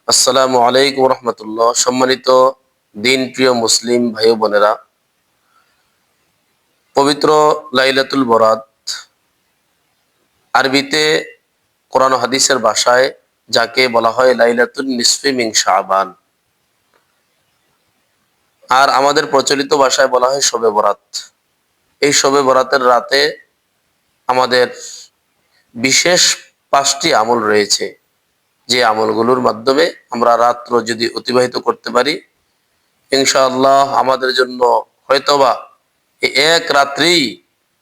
আসসালামু আলাইকুম রহমতুল্লাহ। সম্মানিত দিন প্রিয় মুসলিম ভাই বোনেরা, পবিত্র লাইলাতুল বরাত আরবিতে কোরআন ও হাদিসের ভাষায় যাকে বলা হয় লাইলাতুল নিসফি মিন শাবান, আর আমাদের প্রচলিত ভাষায় বলা হয় শবে বরাত। এই শবে বরাতের রাতে আমাদের বিশেষ 5টি আমল রয়েছে, যে আমলগুলোর মাধ্যমে আমরা রাত্র যদি অতিবাহিত করতে পারি, ইনশাআল্লাহ আমাদের জন্য হয়তোবা এই এক রাত্রেই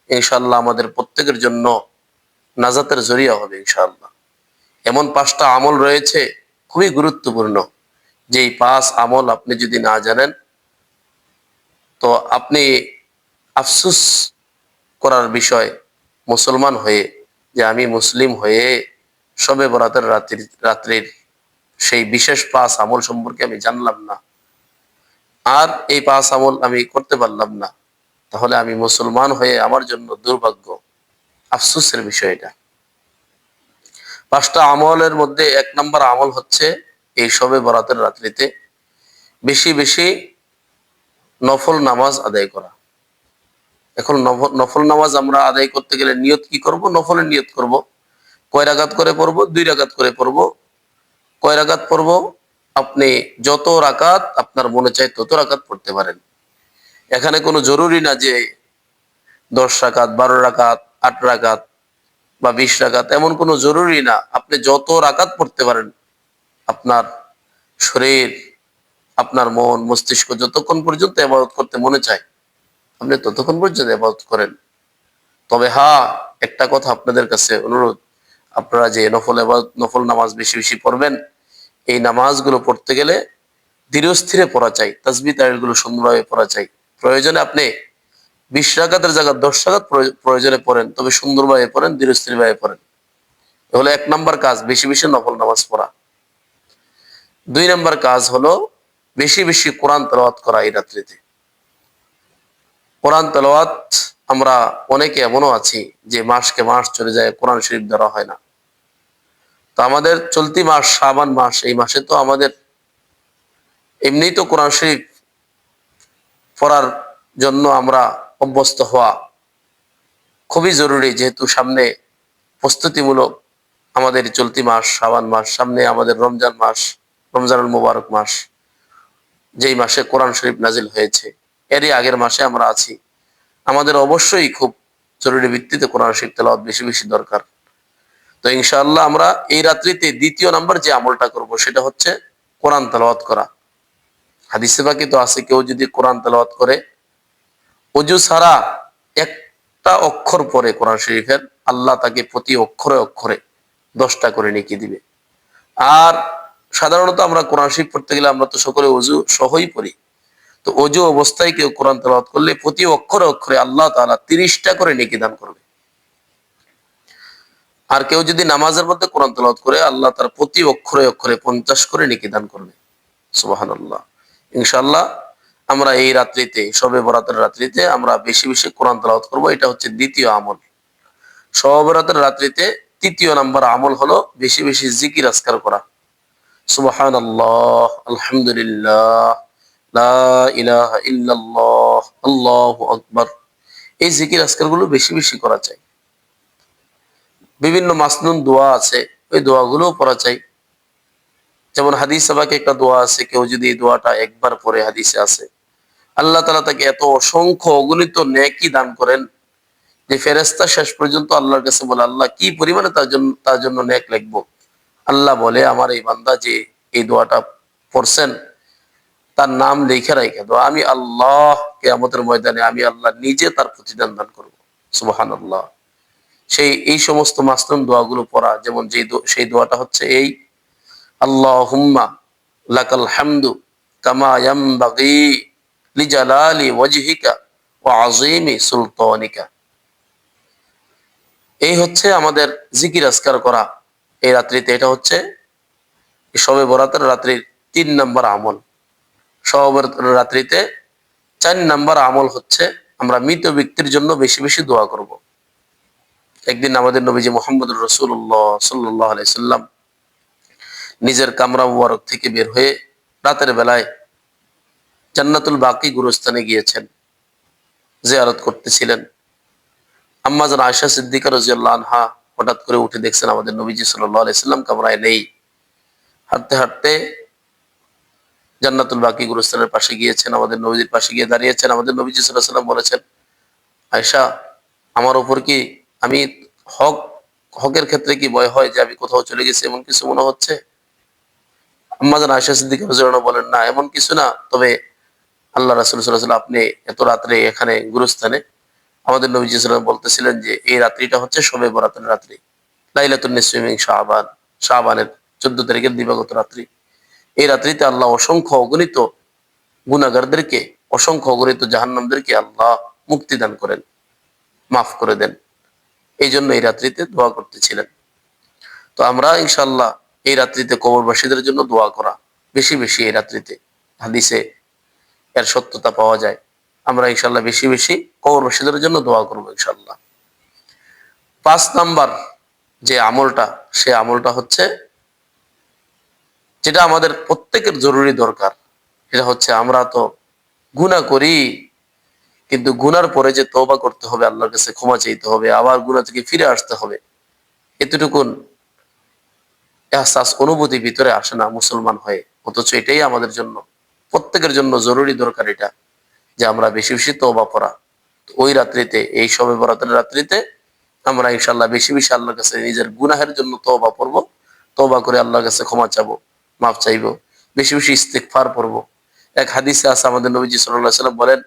ইনশাআল্লাহ আমাদের প্রত্যেকের জন্য নাজাতের জরিয়া হবে ইনশাআল্লাহ। এমন 5টা আমল রয়েছে খুবই গুরুত্বপূর্ণ, যেই 5 আমল আপনি যদি না জানেন তো আপনি আফসোস করার বিষয়, মুসলমান হয়ে, যে আমি মুসলিম হয়ে শবে বরাতের রাত্রির সেই বিশেষ 5 আমল সম্পর্কে আমি জানলাম না, আর এই 5 আমল আমি করতে পারলাম না, তাহলে আমি মুসলমান হয়ে আমার জন্য দুর্ভাগ্য, আফসোসের বিষয় এটা। 5টা আমলের মধ্যে 1 নম্বর আমল হচ্ছে এই শবে বরাতের রাত্রিতে বেশি বেশি নফল নামাজ আদায় করা। এখন নফল নামাজ আমরা আদায় করতে গেলে নিয়ত কি করব? নফলের নিয়ত করব। কয় রাকাত করে পড়বো? 2 রাকাত করে পড়বো। কয় রাকাত পড়বো? আপনি যত রাকাত আপনার মনে চায় তত রাকাত পড়তে পারেন। এখানে কোনো জরুরি না যে 10 রাকাত, 12 রাকাত, 8 রাকাত বা 20 রাকাত, এমন কোনো জরুরি না। আপনি যত রাকাত পড়তে পারেন, আপনার শরীর, আপনার মন মস্তিষ্ক যতক্ষণ পর্যন্ত ইবাদত করতে মনে চায় আপনি ততক্ষণ পর্যন্ত ইবাদত করেন। তবে হ্যাঁ, একটা কথা আপনাদের কাছে অনুরোধ, আপনারা যে নফল নামাজ বেশি বেশি পড়বেন, এই নামাজগুলো পড়তে গেলে ধীরে স্থিরে পড়া চাই, তাসবিহ তাহলিলগুলো সুন্দরভাবে পড়া চাই। প্রয়োজনে আপনি 20 রাকাতের জায়গায় 10 রাকাত প্রয়োজনে পড়েন, তবে সুন্দরভাবে পড়েন, ধীরে স্থিরভাবে পড়েন। হলো 1 নম্বর কাজ, বেশি বেশি নফল নামাজ পড়া। 2 নম্বর কাজ হলো বেশি বেশি কোরআন তেলাওয়াত করা এই রাত্রিতে। কোরআন তেলাওয়াত আমরা অনেকে এমনও আছি যে মাসকে মাস চলে যায়, কোরআন শরীফ ধরা হয় না। তো আমাদের চলতি মাস শাবান মাস, এই মাসে তো আমাদের এমনিই তো কোরআন শরীফ পড়ার জন্য আমরা অভ্যস্ত হওয়া খুবই জরুরি, যেহেতু সামনে প্রস্তুতিমূলক আমাদের চলতি মাস শাবান মাস, সামনে আমাদের রমজান মাস, রমজানুল মুবারক মাস, যেই মাসে কোরআন শরীফ নাজিল হয়েছে, এরই আগের মাসে আমরা আছি। আমাদের অবশ্যই খুব জরুরি ভিত্তিতে কোরআন শরীফ তেলাওয়াত বেশি বেশি দরকার। তো ইনশাআল্লাহ আমরা এই রাত্রিতে 2য় নাম্বার যে আমলটা করব সেটা হচ্ছে কোরআন তেলাওয়াত করা। হাদিসে পাকে তো আছে, কেউ যদি কোরআন তেলাওয়াত করে ওযু ছাড়া একটা অক্ষর পড়ে কোরআন শরীফের, আল্লাহ তাকে প্রতি অক্ষরে অক্ষরে 10টা করে নেকি দিবে। আর সাধারণত আমরা কোরআন শরীফ পড়তে গেলে আমরা তো সকলে ওযু সহই পড়ি। তো ওযু অবস্থায় কেউ কোরআন তেলাওয়াত করলে প্রতি অক্ষরে অক্ষরে আল্লাহ তাআলা 30টা করে নেকি দান করবে। আর কেউ যদি নামাজের মধ্যে কোরআন তেলাওয়াত করে, আল্লাহ তার প্রতি অক্ষরে অক্ষরে 50 করে নেকি দান করবে। সুবহানাল্লাহ। ইনশাআল্লাহ আমরা এই রাত্রিতে, শবে বরাতের রাত্রিতে আমরা বেশি বেশি কোরআন তেলাওয়াত করব। এটা হচ্ছে 2য় আমল। শবে বরাতের রাত্রিতে 3য় নাম্বার আমল হলো বেশি বেশি জিকির আজকার করা। সুবহানাল্লাহ, আলহামদুলিল্লাহ, লা ইলাহা ইল্লাল্লাহ, আল্লাহু আকবার। এই জিকির আজকার গুলো বেশি বেশি করা চাই। বিভিন্ন মাসনুন দোয়া আছে, ওই দোয়াগুলোও পড়া চাই। যেমন হাদিসে পাকে একটা দোয়া আছে, কেউ যদি এই দোয়াটা একবার পড়ে, হাদিসে আছে, আল্লাহ তাআলা তাকে এত অসংখ্য অগণিত নেকি দান করেন যে ফেরেশতা শেষ পর্যন্ত আল্লাহর কাছে বলে, আল্লাহ কি পরিমাণে তার জন্য নেক লিখবো। আল্লাহ বলে, আমার এই বান্দা যে এই দোয়াটা পড়ছেন, তার নাম লিখে রাখে দাও, আমি আল্লাহ কিয়ামতের ময়দানে আমি আল্লাহ নিজে তার প্রতিদান দান করবো। সুবহানাল্লাহ। এই সমস্ত মাসনুন দোয়াগুলো পড়া, যেমন সেই দোয়াটা হচ্ছে এই, আল্লাহুম্মা লাকাল হামদু কামা ইয়ানবাগি লিজালালি ওয়াজহিকা ওয়া আযীমি সুলতানিকা। এই হচ্ছে আমাদের জিকির আজকার করা এই রাত্রিতে। এটা হচ্ছে শবে বরাতের রাত্রির 3 নম্বর আমল। শবে বরাতের রাত্রিতে 4 নম্বর আমল হচ্ছে আমরা মৃত ব্যক্তির জন্য বেশি বেশি দোয়া করব। একদিন আমাদের নবীজি মুহাম্মদুর রাসূলুল্লাহ সাল্লাল্লাহু আলাইহি সাল্লাম নিজের কামরা মুবারক থেকে বের হয়ে রাতের বেলায় জান্নাতুল বাকি গুরুস্থানে গিয়েছেন, জিয়ারত করতেছিলেন। আম্মা জান আয়েশা সিদ্দিকা রাদিয়াল্লাহু আনহা হঠাৎ করে উঠে দেখছেন আমাদের নবীজি সাল্লাল্লাহু আলাইহি সাল্লাম কামরায় নেই। হাঁটতে হাঁটতে জান্নাতুল বাকি গুরুস্থানের পাশে গিয়েছেন, আমাদের নবীজির পাশে গিয়ে দাঁড়িয়েছেন। আমাদের নবীজি সাল্লাল্লাহু আলাইহি সাল্লাম বলেছেন, আয়েশা, আমার উপর কি আমি হক হকের ক্ষেত্রে কি ভয় হয় যে আমি কোথাও চলে গেছি এমন কিছু মনে হচ্ছে? আম্মা জান আয়েশা সিদ্দিকা রাদিয়াল্লাহু আনহা বলেন, না এমন কিছু না, তবে আল্লাহ রাসূল সাল্লাল্লাহু আলাইহি সাল্লাম আপনি এত রাত্রে এখানে গুরুস্থানে। আমাদের নবী সাল্লাল্লাহু আলাইহি ওয়াসাল্লাম বলতেছিলেন যে এই রাত্রিটা হচ্ছে শবে বরাতের রাত্রি, লাইলাতুন নিসফি মিন শাবান, শাবানের 14 তারিখের দিবাগত রাত্রি। এই রাত্রিতে আল্লাহ অসংখ্য অগণিত গুনাহগারদেরকে, অসংখ্য অগণিত জাহান্নামদেরকে আল্লাহ মুক্তি দান করেন, মাফ করে দেন। এই জন্য এই রাত্রিতে দোয়া করতেছিলেন। তো আমরা ইনশাআল্লাহ এই রাত্রিতে কবরবাসীদের জন্য দোয়া করা, বেশি বেশি এই রাত্রিতে হাদিসে এর সত্যতা পাওয়া যায়। আমরা ইনশাআল্লাহ বেশি বেশি কবরবাসীদের জন্য দোয়া করবো ইনশাআল্লাহ। 5 নাম্বার যে আমলটা, সে আমলটা হচ্ছে যেটা আমাদের প্রত্যেকের জরুরি দরকার। সেটা হচ্ছে আমরা তো গুনাহ করি, কিন্তু গুনার পরে যে তওবা করতে হবে, আল্লাহর কাছে ক্ষমা চাইতে হবে, আবার গুনাহ থেকে ফিরে আসতে হবে, এতটুকুন এহসাস অনুভূতি ভিতরে আসে না মুসলমান হয়ে। অথচ এটাই আমাদের জন্য, প্রত্যেকের জন্য জরুরি দরকার এটা, যে আমরা বেশি বেশি তওবা করা। ওই রাত্রিতে, এই শবে বরাতের রাত্রিতে আমরা ইনশাআল্লাহ বেশি বেশি আল্লাহর কাছে নিজের গুনাহের জন্য তওবা করব, তওবা করে আল্লাহর কাছে ক্ষমা চাবো, মাফ চাইবো, বেশি বেশি ইস্তিগফার পড়ব। এক হাদিসে আছে আমাদের নবীজি সাল্লাল্লাহু আলাইহি ওয়াসাল্লাম বলেন,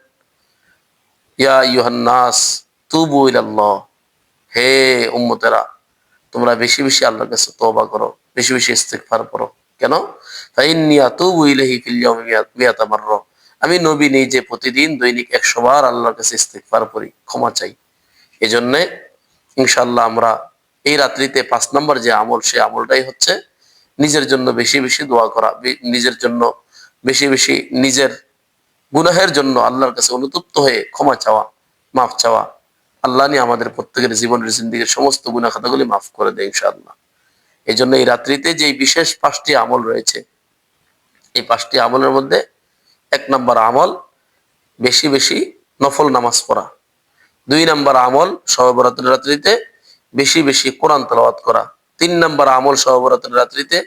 ইয়া আইয়ুহান নাস তুবু ইলাল্লাহ, হে উম্মতেরা, তোমরা বেশি বেশি আল্লাহর কাছে তওবা করো, বেশি বেশি ইস্তিগফার করো। কেন? ফাইন্নী আতুবু ইলাইহি ফিল ইয়াউমি মিয়াতা মাররা, আমি নবী নিজে প্রতিদিন দৈনিক 100 বার আল্লাহর কাছে ইস্তিগফার করি, ক্ষমা চাই। এজন্য ইনশাআল্লাহ আমরা এই রাত্রিতে 5 নম্বর যে আমল, সে আমলটাই হচ্ছে নিজের জন্য বেশি বেশি দোয়া করা, নিজের জন্য বেশি বেশি নিজের গুনাহের জন্য আল্লাহর কাছে অনুতপ্ত হয়ে ক্ষমা চাওয়া, মাফ চাওয়া। আল্লাহ নিয়ে আমাদের প্রত্যেকের জীবনের জিন্দেগীর সমস্ত গুনাহ খাতাগুলি মাফ করে দেয় ইনশাআল্লাহ। এই জন্য এই রাত্রিতে যে বিশেষ 5টি আমল রয়েছে, এই 5টি আমলের মধ্যে 1 নম্বর আমল বেশি বেশি নফল নামাজ পড়া। 2 নম্বর আমল শবে বরাতের রাত্রিতে বেশি বেশি কোরআন তেলাওয়াত করা। 3 নম্বর আমল শবে বরাতের রাত্রিতে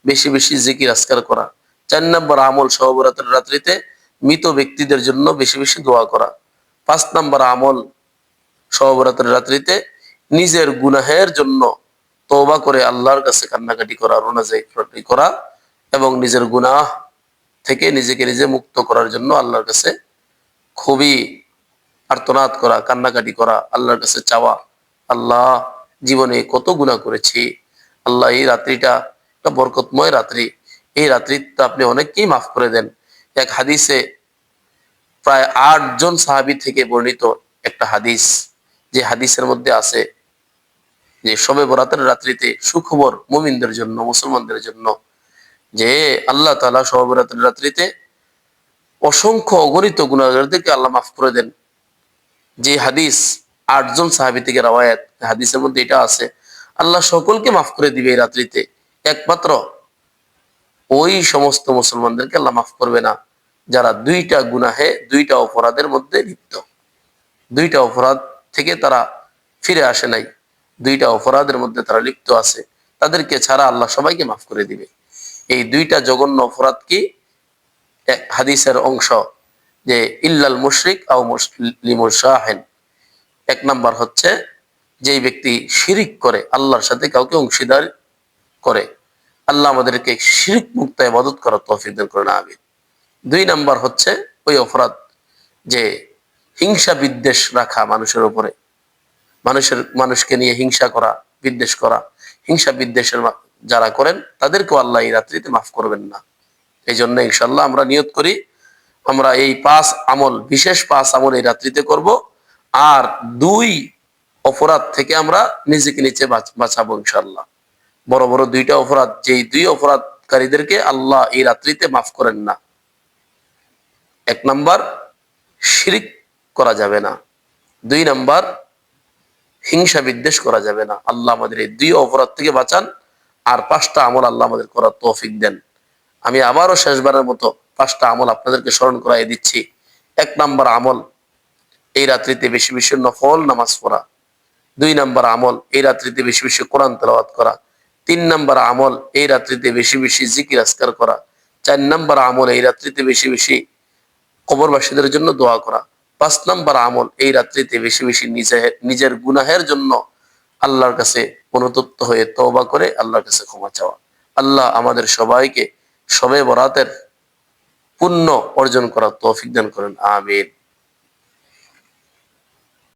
বেশি বেশি জিকির আজকার করা। 4 নম্বর আমল শবে বরাতের রাত্রিতে মৃত ব্যক্তিদের জন্য বেশি বেশি দোয়া করা। 5 নম্বর আমল শবে বরাতের রাত্রিতে নিজের গুনাহের জন্য তওবা করে আল্লাহর কাছে কান্নাকাটি করা, রোনাজাইফাটি করা, এবং নিজের গুনাহ থেকে নিজেকে নিজে মুক্ত করার জন্য আল্লাহর কাছে খুবই আর্তনাদ করা, কান্নাকাটি করা, আল্লাহর কাছে চাওয়া, আল্লাহ জীবনে কত গুনাহ করেছি, আল্লাহ এই রাত্রিটা একটা বরকতময় রাত্রি, এই রাত্রিতে আপনি অনেককেই মাফ করে দেন। এক হাদিসে প্রায় 8 জন সাহাবী থেকে বর্ণিত একটা হাদিস, যে হাদিসের মধ্যে আছে যে শবে বরাতের রাত্রিতে সুখবর মুমিনদের জন্য, মুসলমানদের জন্য, যে আল্লাহ তাআলা শবে বরাতের রাত্রিতে অসংখ্য অগণিত গুনাহগারদেরকে আল্লাহ মাফ করে দেন। যে হাদিস 8 জন সাহাবী থেকে রওয়ায়াত, হাদিসের মধ্যে এটা আছে, আল্লাহ সকলকে মাফ করে দিবে এই রাত্রিতে, একমাত্র ওই সমস্ত মুসলমানদেরকে আল্লাহ মাফ করবে না যারা 2টা গুনাহে, 2টা অপরাধের মধ্যে লিপ্ত, 2টা অপরাধ থেকে তারা ফিরে আসে নাই, 2টা অপরাধের মধ্যে তারা লিপ্ত আছে, তাদেরকে ছাড়া আল্লাহ সবাইকে মাফ করে দিবে। এই 2টা জঘন্য অপরাধ কি? এক হাদিসের অংশ, যে ইল্লাল মুশরিক আও মুসলিমুল শাহিন। 1 নাম্বার হচ্ছে যেই ব্যক্তি শিরিক করে, আল্লাহর সাথে কাউকে অংশীদার করে, আল্লাহ আমাদেরকে শিরিক মুক্ত ইবাদত করার তৌফিক দান করেন, আমিন। 2 নাম্বার হচ্ছে ওই অপরাধ যে হিংসা বিদ্বেষ রাখা মানুষের উপরে, মানুষকে নিয়ে হিংসা করা, বিদ্বেষ করা। হিংসা বিদ্বেষের যারা করেন তাদেরকেও আল্লাহ এই রাত্রিতে মাফ করবেন না। এই জন্য ইনশাআল্লাহ আমরা নিয়ত করি, আমরা এই 5 আমল, বিশেষ 5 আমল এই রাত্রিতে করব, আর 2 অপরাধ থেকে আমরা নিজেকে নিচে বাঁচাবো ইনশাআল্লাহ। বড় বড় 2টা অপরাধ, যেই 2 অপরাধকারীদেরকে আল্লাহ এই রাত্রিতে মাফ করেন না। 1 নাম্বার শিরিক করা যাবে না, 2 নাম্বার হিংসা বিদ্বেষ করা যাবে না। আল্লাহ আমাদের এই 2 অপরাধ থেকে বাঁচান, আর 5টা আমল আল্লাহ আমাদের করার তৌফিক দেন। আমি আবারও শেষবারের মতো 5টা আমল আপনাদেরকে স্মরণ করাই দিচ্ছি। 1 নাম্বার আমল, এই রাত্রিতে বেশি বেশি নফল নামাজ পড়া। 2 নাম্বার আমল, এই রাত্রিতে বেশি বেশি কোরআন তেলাওয়াত করা। 3 নাম্বার আমল, এই রাত্রিতে বেশি বেশি জিকির আজকার করা। 4 নাম্বার আমল, এই রাত্রিতে বেশি বেশি কবরবাসীদের জন্য দোয়া করা। 5 নাম্বার আমল, এই রাত্রিতে বেশি বেশি নিজের গুনাহের জন্য আল্লাহর কাছে অনুতপ্ত হয়ে তওবা করে আল্লাহর কাছে ক্ষমা চাওয়া। আল্লাহ আমাদের সবাইকে শবে বরাতের পুণ্য অর্জন করার তৌফিক দান করেন। আমিন।